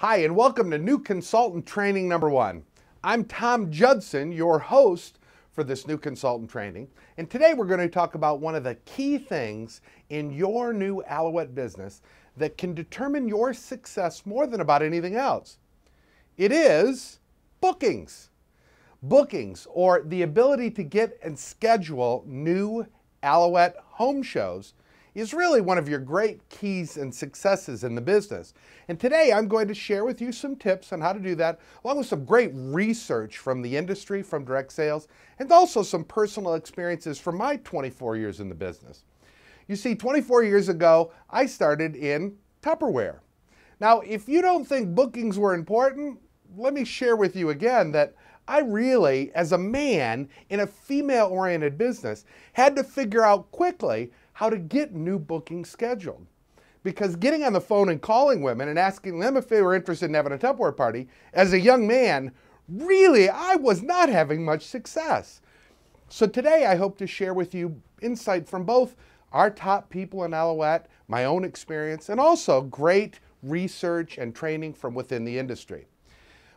Hi, and welcome to New Consultant Training number 1. I'm Tom Judson, your host for this New Consultant Training, and today we're going to talk about one of the key things in your new Alouette business that can determine your success more than about anything else. It is bookings. Bookings, or the ability to get and schedule new Alouette home shows, is really one of your great keys and successes in the business. And today I'm going to share with you some tips on how to do that, along with some great research from the industry, from direct sales, and also some personal experiences from my 24 years in the business. You see, 24 years ago, I started in Tupperware. Now, if you don't think bookings were important, let me share with you again that I really, as a man in a female-oriented business, had to figure out quickly how to get new bookings scheduled. Because getting on the phone and calling women and asking them if they were interested in having a Tupperware party, as a young man, really, I was not having much success. So today I hope to share with you insight from both our top people in Alouette, my own experience, and also great research and training from within the industry.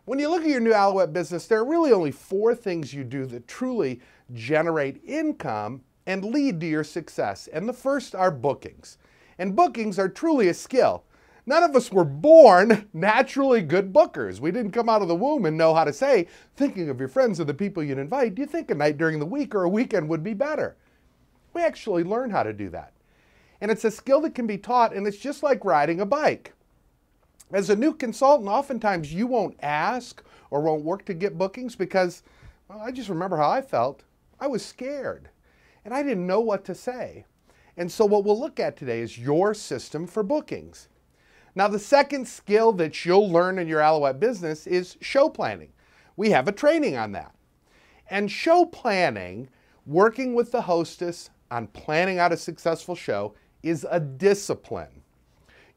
When you look at your new Alouette business, there are really only 4 things you do that truly generate income and lead to your success. And the first are bookings. And bookings are truly a skill. None of us were born naturally good bookers. We didn't come out of the womb and know how to say, thinking of your friends or the people you'd invite, do you think a night during the week or a weekend would be better? We actually learn how to do that. And it's a skill that can be taught, and it's just like riding a bike. As a new consultant, oftentimes you won't ask or won't work to get bookings because, well, I just remember how I felt. I was scared. And I didn't know what to say. And so what we'll look at today is your system for bookings. Now, the second skill that you'll learn in your Alouette business is show planning. We have a training on that. And show planning, working with the hostess on planning out a successful show, is a discipline.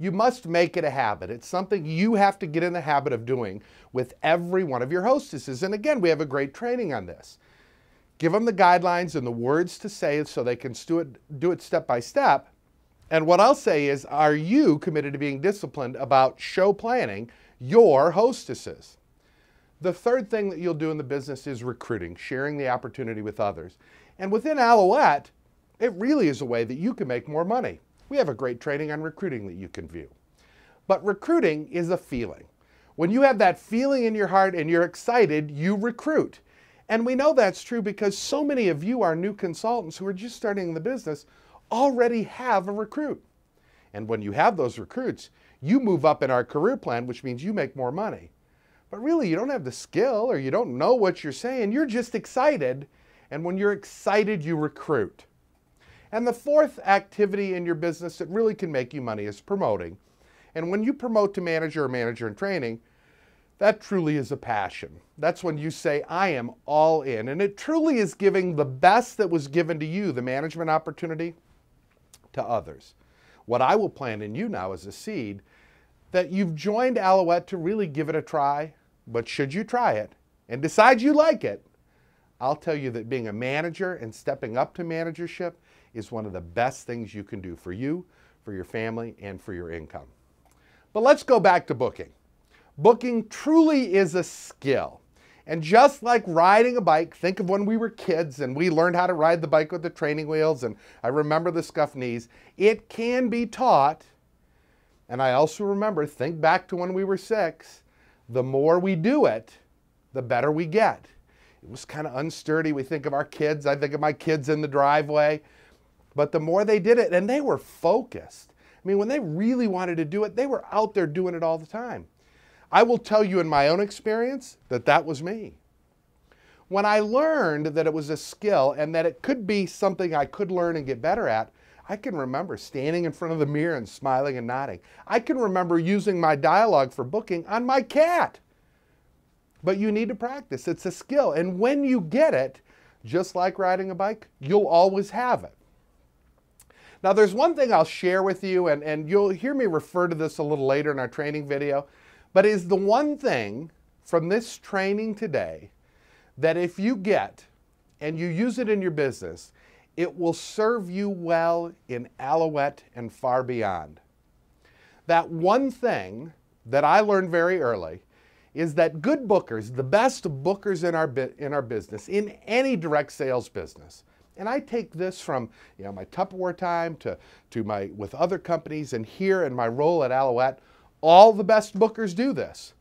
You must make it a habit. It's something you have to get in the habit of doing with every one of your hostesses. And again, we have a great training on this. Give them the guidelines and the words to say so they can do it step by step. And what I'll say is, are you committed to being disciplined about show planning your hostesses? The third thing that you'll do in the business is recruiting, sharing the opportunity with others. And within Alouette, it really is a way that you can make more money. We have a great training on recruiting that you can view. But recruiting is a feeling. When you have that feeling in your heart and you're excited, you recruit. And we know that's true because so many of you, our new consultants who are just starting the business, already have a recruit. And when you have those recruits, you move up in our career plan, which means you make more money. But really, you don't have the skill or you don't know what you're saying. You're just excited. And when you're excited, you recruit. And the fourth activity in your business that really can make you money is promoting. And when you promote to manager or manager in training, that truly is a passion. That's when you say, I am all in. And it truly is giving the best that was given to you, the management opportunity, to others. What I will plant in you now is a seed that you've joined Alouette to really give it a try. But should you try it and decide you like it, I'll tell you that being a manager and stepping up to managership is one of the best things you can do for you, for your family, and for your income. But let's go back to booking. Booking truly is a skill. And just like riding a bike, think of when we were kids and we learned how to ride the bike with the training wheels, and I remember the scuffed knees. It can be taught. And I also remember, think back to when we were 6, the more we do it, the better we get. It was kind of unsturdy. We think of our kids. I think of my kids in the driveway. But the more they did it, and they were focused. I mean, when they really wanted to do it, they were out there doing it all the time. I will tell you in my own experience that that was me. When I learned that it was a skill and that it could be something I could learn and get better at, I can remember standing in front of the mirror and smiling and nodding. I can remember using my dialogue for booking on my cat. But you need to practice. It's a skill. And when you get it, just like riding a bike, you'll always have it. Now, there's one thing I'll share with you, and you'll hear me refer to this a little later in our training video, but is the one thing from this training today that if you get and you use it in your business, it will serve you well in Alouette and far beyond. That one thing that I learned very early is that good bookers, the best bookers in our business, in any direct sales business, and I take this from my Tupperware time to my with other companies, and here in my role at Alouette, all the best bookers do this.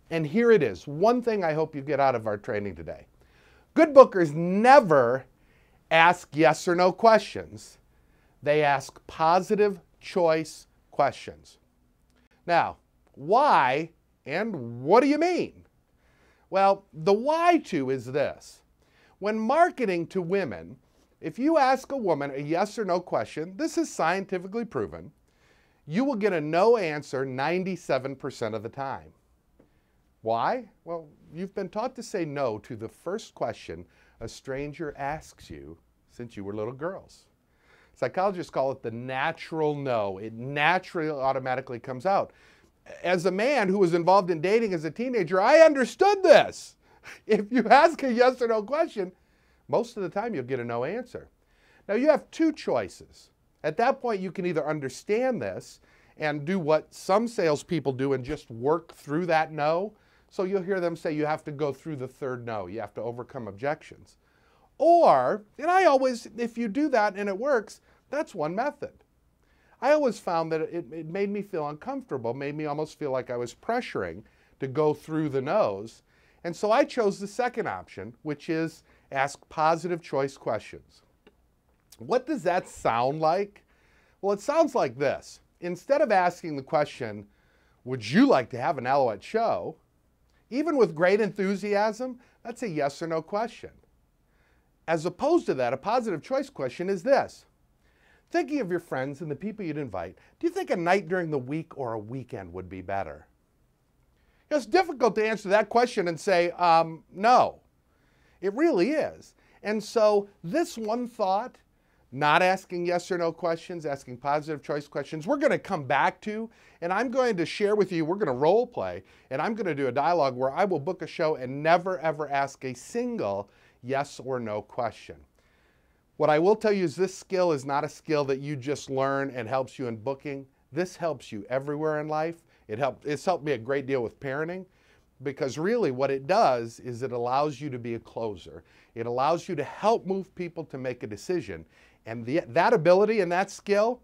And here it is, one thing I hope you get out of our training today. Good bookers never ask yes or no questions. They ask positive choice questions. Now, why and what do you mean? Well, the why to is this. When marketing to women, if you ask a woman a yes or no question, this is scientifically proven, you will get a no answer 97% of the time. Why? Well, you've been taught to say no to the first question a stranger asks you since you were little girls. Psychologists call it the natural no. It naturally automatically comes out. As a man who was involved in dating as a teenager, I understood this. If you ask a yes or no question, most of the time you'll get a no answer. Now you have two choices. At that point, you can either understand this and do what some salespeople do and just work through that no. So you'll hear them say you have to go through the third no. You have to overcome objections. Or, and I always, if you do that and it works, that's one method. I always found that it made me feel uncomfortable, made me almost feel like I was pressuring to go through the no's. And so I chose the second option, which is ask positive choice questions. What does that sound like? Well, it sounds like this. Instead of asking the question, would you like to have an Alouette show? Even with great enthusiasm, that's a yes or no question. As opposed to that, a positive choice question is this. Thinking of your friends and the people you'd invite, do you think a night during the week or a weekend would be better? It's difficult to answer that question and say, no. It really is. And so this one thought, not asking yes or no questions, asking positive choice questions, we're going to come back to, and I'm going to share with you, we're going to role play, and I'm going to do a dialogue where I will book a show and never ever ask a single yes or no question. What I will tell you is this skill is not a skill that you just learn and helps you in booking. This helps you everywhere in life. It's helped me a great deal with parenting, because really what it does is it allows you to be a closer. It allows you to help move people to make a decision. And that ability and that skill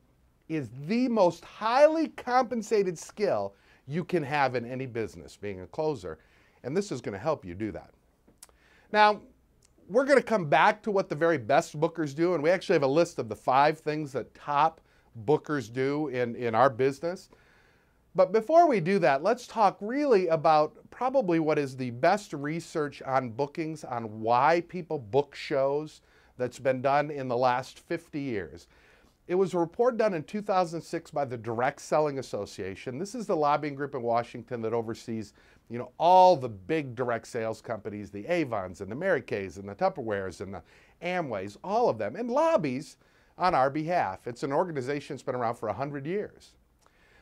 is the most highly compensated skill you can have in any business, being a closer. And this is going to help you do that. Now, we're going to come back to what the very best bookers do, and we actually have a list of the 5 things that top bookers do in our business. But before we do that, let's talk really about probably what is the best research on bookings, on why people book shows, that's been done in the last 50 years. It was a report done in 2006 by the Direct Selling Association. This is the lobbying group in Washington that oversees, all the big direct sales companies, the Avons and the Mary Kays and the Tupperwares and the Amways, all of them, and lobbies on our behalf. It's an organization that's been around for 100 years.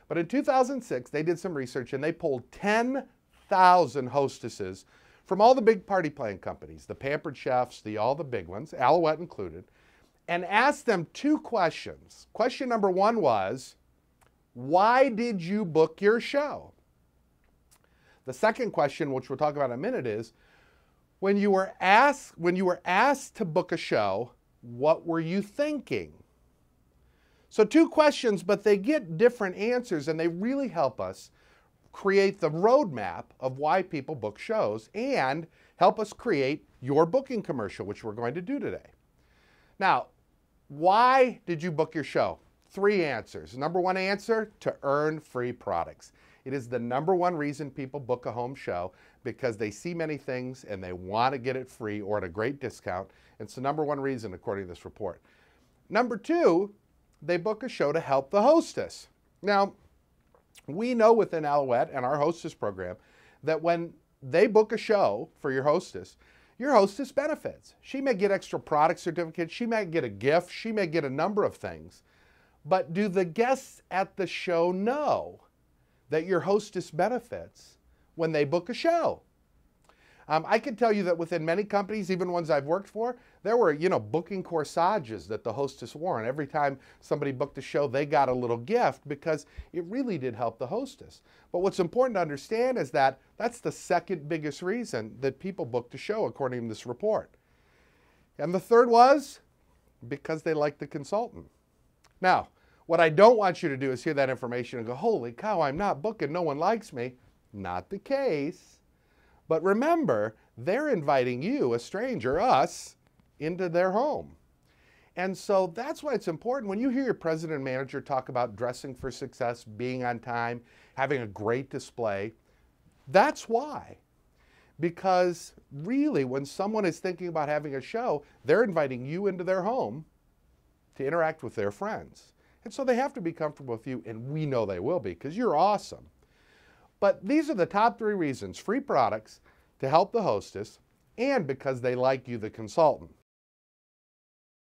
But in 2006, they did some research and they polled 10,000 hostesses from all the big party planning companies, the Pampered Chefs, all the big ones, Alouette included, and asked them 2 questions. Question number 1 was, why did you book your show? The second question, which we'll talk about in a minute, is, when you were asked to book a show, what were you thinking? So 2 questions, but they get different answers, and they really help us create the roadmap of why people book shows and help us create your booking commercial, which we're going to do today. Now, why did you book your show? 3 answers. Number 1 answer, to earn free products. It is the number 1 reason people book a home show, because they see many things and they want to get it free or at a great discount. It's the number 1 reason, according to this report. Number 2, they book a show to help the hostess. Now, we know within Alouette and our hostess program that when they book a show for your hostess benefits. She may get extra product certificates, she may get a gift, she may get a number of things. But do the guests at the show know that your hostess benefits when they book a show? I can tell you that within many companies, even ones I've worked for, there were, booking corsages that the hostess wore. And every time somebody booked a show, they got a little gift because it really did help the hostess. But what's important to understand is that that's the second biggest reason that people booked a show, according to this report. And the third was because they liked the consultant. Now, what I don't want you to do is hear that information and go, holy cow, I'm not booking, no one likes me. Not the case. But remember, they're inviting you, a stranger, us, into their home. And so that's why it's important when you hear your president and manager talk about dressing for success, being on time, having a great display. That's why. Because really, when someone is thinking about having a show, they're inviting you into their home to interact with their friends. And so they have to be comfortable with you, and we know they will be because you're awesome. But these are the top 3 reasons: free products, to help the hostess, and because they like you, the consultant.